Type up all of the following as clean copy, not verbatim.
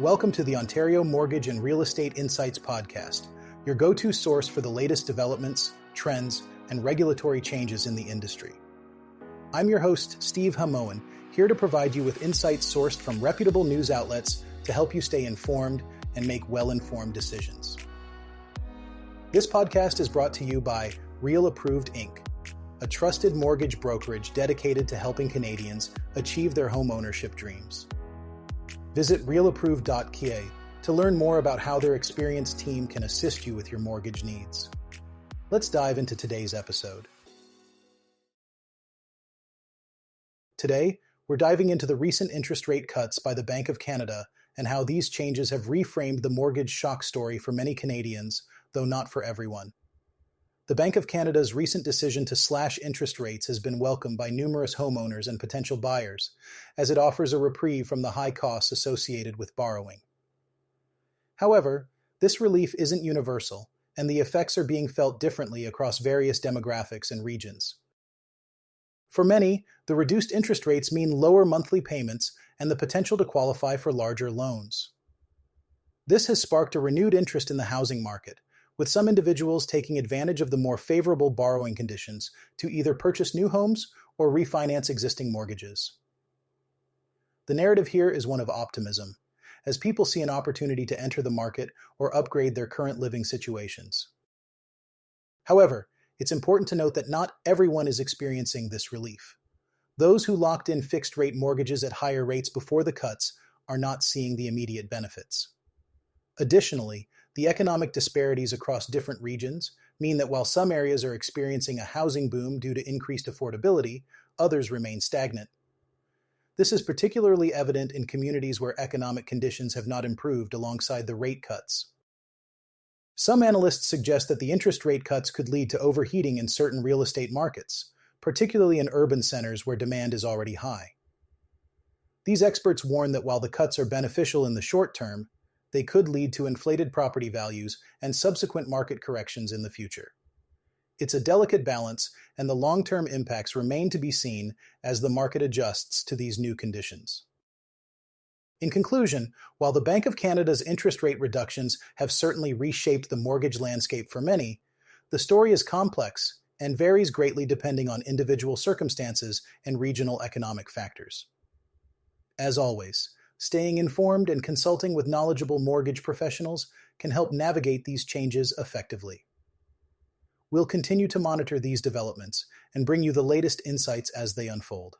Welcome to the Ontario Mortgage and Real Estate Insights podcast, your go-to source for the latest developments, trends, and regulatory changes in the industry. I'm your host, Steve Hamoen, here to provide you with insights sourced from reputable news outlets to help you stay informed and make well-informed decisions. This podcast is brought to you by Real Approved Inc., a trusted mortgage brokerage dedicated to helping Canadians achieve their home ownership dreams. Visit realapproved.ca to learn more about how their experienced team can assist you with your mortgage needs. Let's dive into today's episode. Today, we're diving into the recent interest rate cuts by the Bank of Canada and how these changes have reframed the mortgage shock story for many Canadians, though not for everyone. The Bank of Canada's recent decision to slash interest rates has been welcomed by numerous homeowners and potential buyers, as it offers a reprieve from the high costs associated with borrowing. However, this relief isn't universal, and the effects are being felt differently across various demographics and regions. For many, the reduced interest rates mean lower monthly payments and the potential to qualify for larger loans. This has sparked a renewed interest in the housing market, with some individuals taking advantage of the more favorable borrowing conditions to either purchase new homes or refinance existing mortgages. The narrative here is one of optimism, as people see an opportunity to enter the market or upgrade their current living situations. However, it's important to note that not everyone is experiencing this relief. Those who locked in fixed-rate mortgages at higher rates before the cuts are not seeing the immediate benefits. Additionally, the economic disparities across different regions mean that while some areas are experiencing a housing boom due to increased affordability, others remain stagnant. This is particularly evident in communities where economic conditions have not improved alongside the rate cuts. Some analysts suggest that the interest rate cuts could lead to overheating in certain real estate markets, particularly in urban centers where demand is already high. These experts warn that while the cuts are beneficial in the short term, they could lead to inflated property values and subsequent market corrections in the future. It's a delicate balance, and the long-term impacts remain to be seen as the market adjusts to these new conditions. In conclusion, while the Bank of Canada's interest rate reductions have certainly reshaped the mortgage landscape for many, the story is complex and varies greatly depending on individual circumstances and regional economic factors. As always, staying informed and consulting with knowledgeable mortgage professionals can help navigate these changes effectively. We'll continue to monitor these developments and bring you the latest insights as they unfold.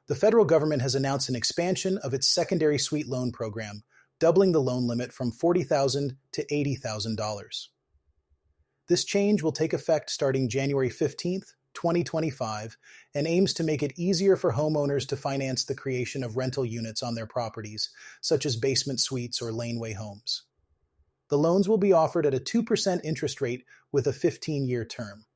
The federal government has announced an expansion of its secondary suite loan program, doubling the loan limit from $40,000 to $80,000. This change will take effect starting January 15th, 2025, and aims to make it easier for homeowners to finance the creation of rental units on their properties, such as basement suites or laneway homes. The loans will be offered at a 2% interest rate with a 15-year term.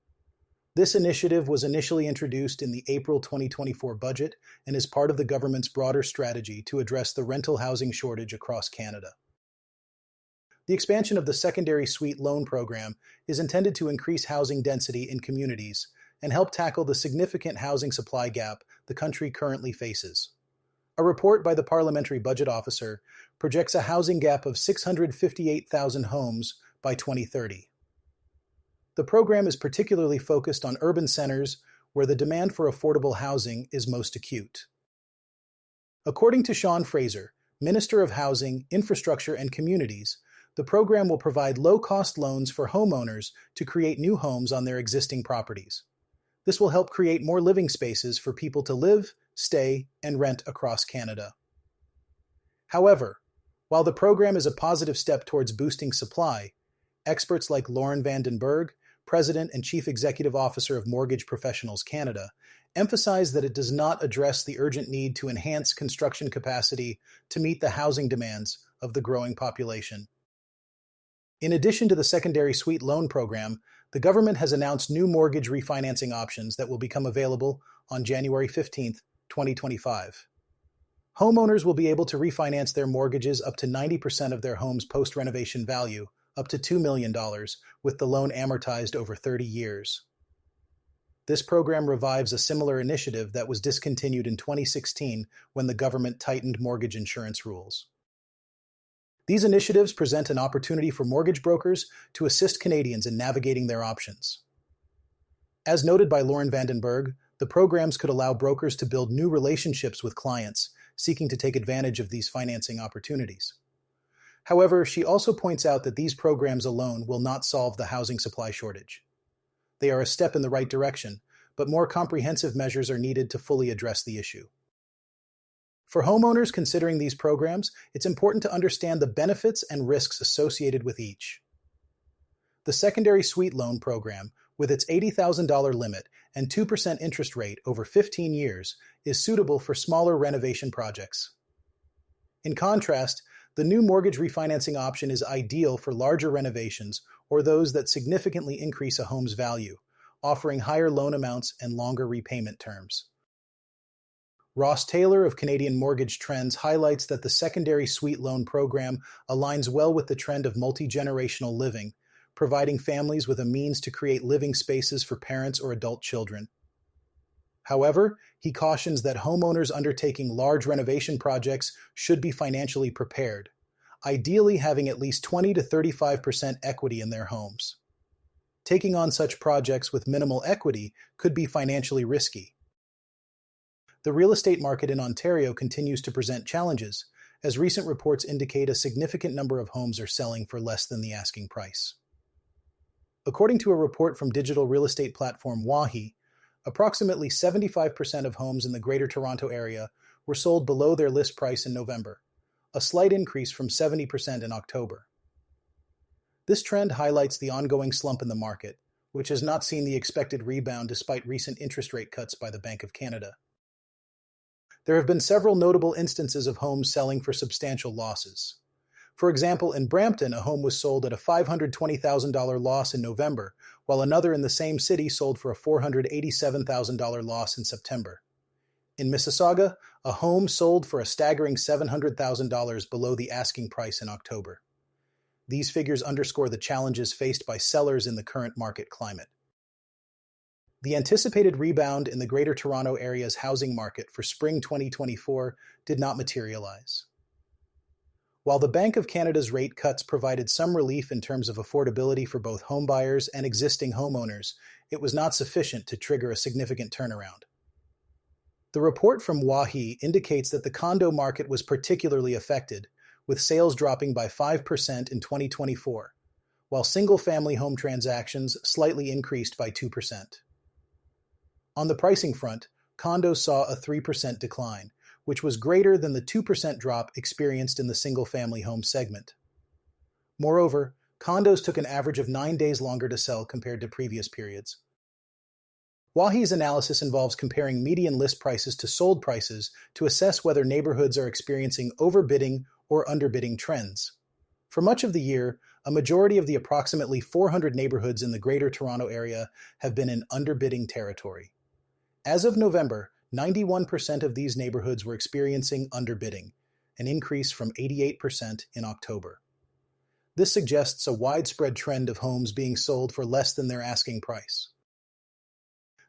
This initiative was initially introduced in the April 2024 budget and is part of the government's broader strategy to address the rental housing shortage across Canada. The expansion of the secondary suite loan program is intended to increase housing density in communities and help tackle the significant housing supply gap the country currently faces. A report by the Parliamentary Budget Officer projects a housing gap of 658,000 homes by 2030. The program is particularly focused on urban centers where the demand for affordable housing is most acute. According to Sean Fraser, Minister of Housing, Infrastructure and Communities, the program will provide low-cost loans for homeowners to create new homes on their existing properties. This will help create more living spaces for people to live, stay, and rent across Canada. However, while the program is a positive step towards boosting supply, experts like Lauren Vandenberg, President and Chief Executive Officer of Mortgage Professionals Canada, emphasize that it does not address the urgent need to enhance construction capacity to meet the housing demands of the growing population. In addition to the secondary suite loan program, the government has announced new mortgage refinancing options that will become available on January 15, 2025. Homeowners will be able to refinance their mortgages up to 90% of their home's post-renovation value, up to $2 million, with the loan amortized over 30 years. This program revives a similar initiative that was discontinued in 2016 when the government tightened mortgage insurance rules. These initiatives present an opportunity for mortgage brokers to assist Canadians in navigating their options. As noted by Lauren Vandenberg, the programs could allow brokers to build new relationships with clients seeking to take advantage of these financing opportunities. However, she also points out that these programs alone will not solve the housing supply shortage. They are a step in the right direction, but more comprehensive measures are needed to fully address the issue. For homeowners considering these programs, it's important to understand the benefits and risks associated with each. The Secondary Suite Loan Program, with its $80,000 limit and 2% interest rate over 15 years, is suitable for smaller renovation projects. In contrast, the new mortgage refinancing option is ideal for larger renovations or those that significantly increase a home's value, offering higher loan amounts and longer repayment terms. Ross Taylor of Canadian Mortgage Trends highlights that the Secondary Suite Loan Program aligns well with the trend of multi-generational living, providing families with a means to create living spaces for parents or adult children. However, he cautions that homeowners undertaking large renovation projects should be financially prepared, ideally having at least 20 to 35% equity in their homes. Taking on such projects with minimal equity could be financially risky. The real estate market in Ontario continues to present challenges, as recent reports indicate a significant number of homes are selling for less than the asking price. According to a report from digital real estate platform BoC, approximately 75% of homes in the Greater Toronto Area were sold below their list price in November, a slight increase from 70% in October. This trend highlights the ongoing slump in the market, which has not seen the expected rebound despite recent interest rate cuts by the Bank of Canada. There have been several notable instances of homes selling for substantial losses. For example, in Brampton, a home was sold at a $520,000 loss in November, while another in the same city sold for a $487,000 loss in September. In Mississauga, a home sold for a staggering $700,000 below the asking price in October. These figures underscore the challenges faced by sellers in the current market climate. The anticipated rebound in the Greater Toronto Area's housing market for spring 2024 did not materialize. While the Bank of Canada's rate cuts provided some relief in terms of affordability for both homebuyers and existing homeowners, it was not sufficient to trigger a significant turnaround. The report from BoC indicates that the condo market was particularly affected, with sales dropping by 5% in 2024, while single-family home transactions slightly increased by 2%. On the pricing front, condos saw a 3% decline, which was greater than the 2% drop experienced in the single-family home segment. Moreover, condos took an average of 9 days longer to sell compared to previous periods. BoC's analysis involves comparing median list prices to sold prices to assess whether neighborhoods are experiencing overbidding or underbidding trends. For much of the year, a majority of the approximately 400 neighborhoods in the Greater Toronto Area have been in underbidding territory. As of November, 91% of these neighborhoods were experiencing underbidding, an increase from 88% in October. This suggests a widespread trend of homes being sold for less than their asking price.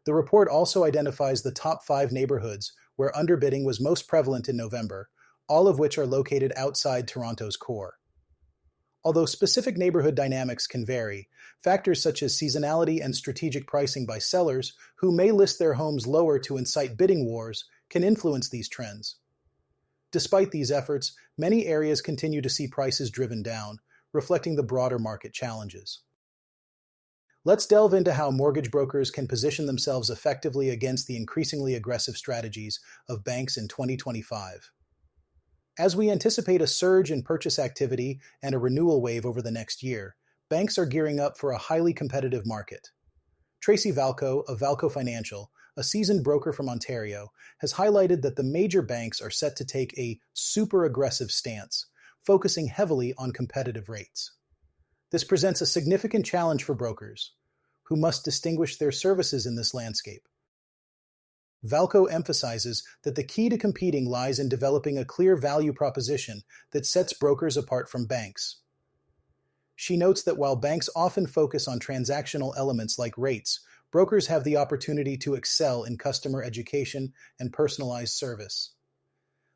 The report also identifies the top 5 neighborhoods where underbidding was most prevalent in November, all of which are located outside Toronto's core. Although specific neighborhood dynamics can vary, factors such as seasonality and strategic pricing by sellers who may list their homes lower to incite bidding wars can influence these trends. Despite these efforts, many areas continue to see prices driven down, reflecting the broader market challenges. Let's delve into how mortgage brokers can position themselves effectively against the increasingly aggressive strategies of banks in 2025. As we anticipate a surge in purchase activity and a renewal wave over the next year, banks are gearing up for a highly competitive market. Tracy Valco of Valco Financial, a seasoned broker from Ontario, has highlighted that the major banks are set to take a super aggressive stance, focusing heavily on competitive rates. This presents a significant challenge for brokers, who must distinguish their services in this landscape. Valco emphasizes that the key to competing lies in developing a clear value proposition that sets brokers apart from banks. She notes that while banks often focus on transactional elements like rates, brokers have the opportunity to excel in customer education and personalized service.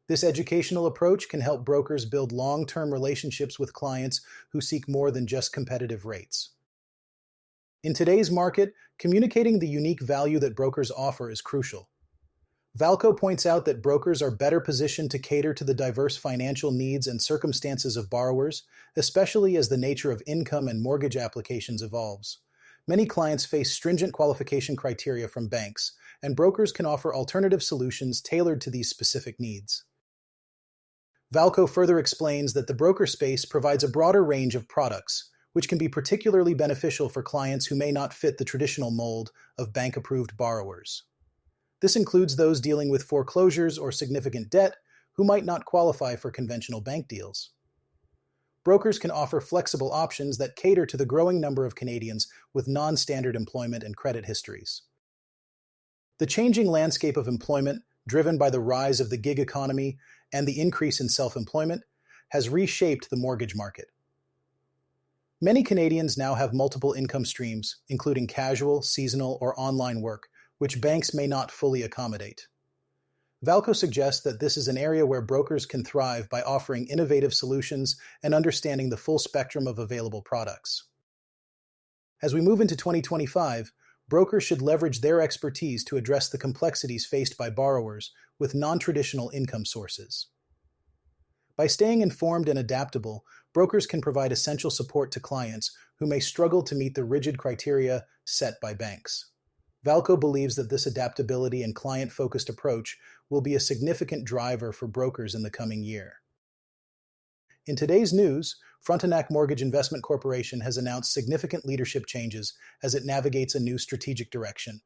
This educational approach can help brokers build long-term relationships with clients who seek more than just competitive rates. In today's market, communicating the unique value that brokers offer is crucial. Valco points out that brokers are better positioned to cater to the diverse financial needs and circumstances of borrowers, especially as the nature of income and mortgage applications evolves. Many clients face stringent qualification criteria from banks, and brokers can offer alternative solutions tailored to these specific needs. Valco further explains that the broker space provides a broader range of products, which can be particularly beneficial for clients who may not fit the traditional mold of bank-approved borrowers. This includes those dealing with foreclosures or significant debt who might not qualify for conventional bank deals. Brokers can offer flexible options that cater to the growing number of Canadians with non-standard employment and credit histories. The changing landscape of employment, driven by the rise of the gig economy and the increase in self-employment, has reshaped the mortgage market. Many Canadians now have multiple income streams, including casual, seasonal, or online work, which banks may not fully accommodate. Valco suggests that this is an area where brokers can thrive by offering innovative solutions and understanding the full spectrum of available products. As we move into 2025, brokers should leverage their expertise to address the complexities faced by borrowers with non-traditional income sources. By staying informed and adaptable, brokers can provide essential support to clients who may struggle to meet the rigid criteria set by banks. Valco believes that this adaptability and client-focused approach will be a significant driver for brokers in the coming year. In today's news, Frontenac Mortgage Investment Corporation has announced significant leadership changes as it navigates a new strategic direction.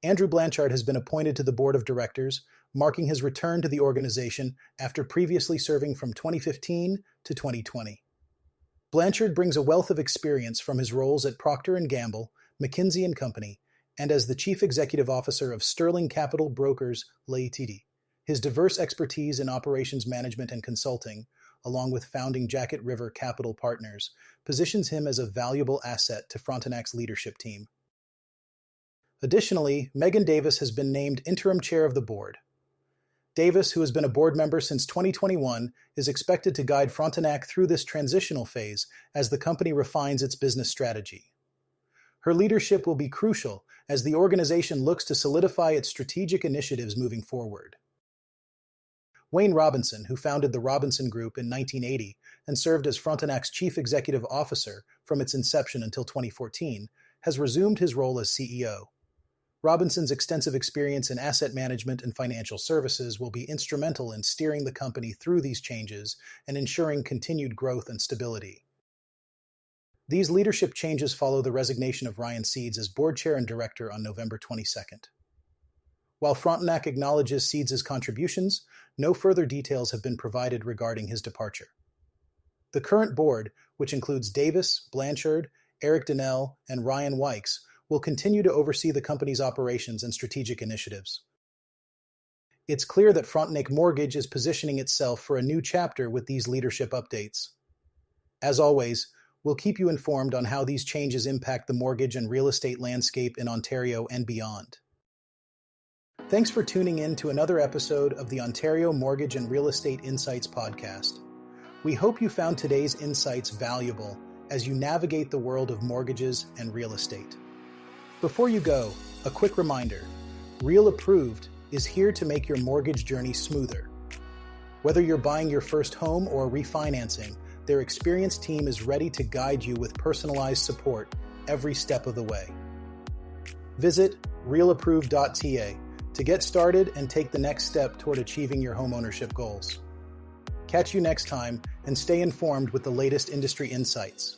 Andrew Blanchard has been appointed to the board of directors, marking his return to the organization after previously serving from 2015 to 2020. Blanchard brings a wealth of experience from his roles at Procter & Gamble, McKinsey & Company, and as the Chief Executive Officer of Sterling Capital Brokers Ltd. His diverse expertise in operations management and consulting, along with founding Jacket River Capital Partners, positions him as a valuable asset to Frontenac's leadership team. Additionally, Megan Davis has been named interim chair of the board. Davis, who has been a board member since 2021, is expected to guide Frontenac through this transitional phase as the company refines its business strategy. Her leadership will be crucial as the organization looks to solidify its strategic initiatives moving forward. Wayne Robinson, who founded the Robinson Group in 1980 and served as Frontenac's chief executive officer from its inception until 2014, has resumed his role as CEO. Robinson's extensive experience in asset management and financial services will be instrumental in steering the company through these changes and ensuring continued growth and stability. These leadership changes follow the resignation of Ryan Seeds as board chair and director on November 22nd. While Frontenac acknowledges Seeds' contributions, no further details have been provided regarding his departure. The current board, which includes Davis, Blanchard, Eric Donnell, and Ryan Wykes, will continue to oversee the company's operations and strategic initiatives. It's clear that Frontenac Mortgage is positioning itself for a new chapter with these leadership updates. As always, we'll keep you informed on how these changes impact the mortgage and real estate landscape in Ontario and beyond. Thanks for tuning in to another episode of the Ontario Mortgage and Real Estate Insights podcast. We hope you found today's insights valuable as you navigate the world of mortgages and real estate. Before you go, a quick reminder: Real Approved is here to make your mortgage journey smoother. Whether you're buying your first home or refinancing, their experienced team is ready to guide you with personalized support every step of the way. Visit realapproved.ca to get started and take the next step toward achieving your homeownership goals. Catch you next time and stay informed with the latest industry insights.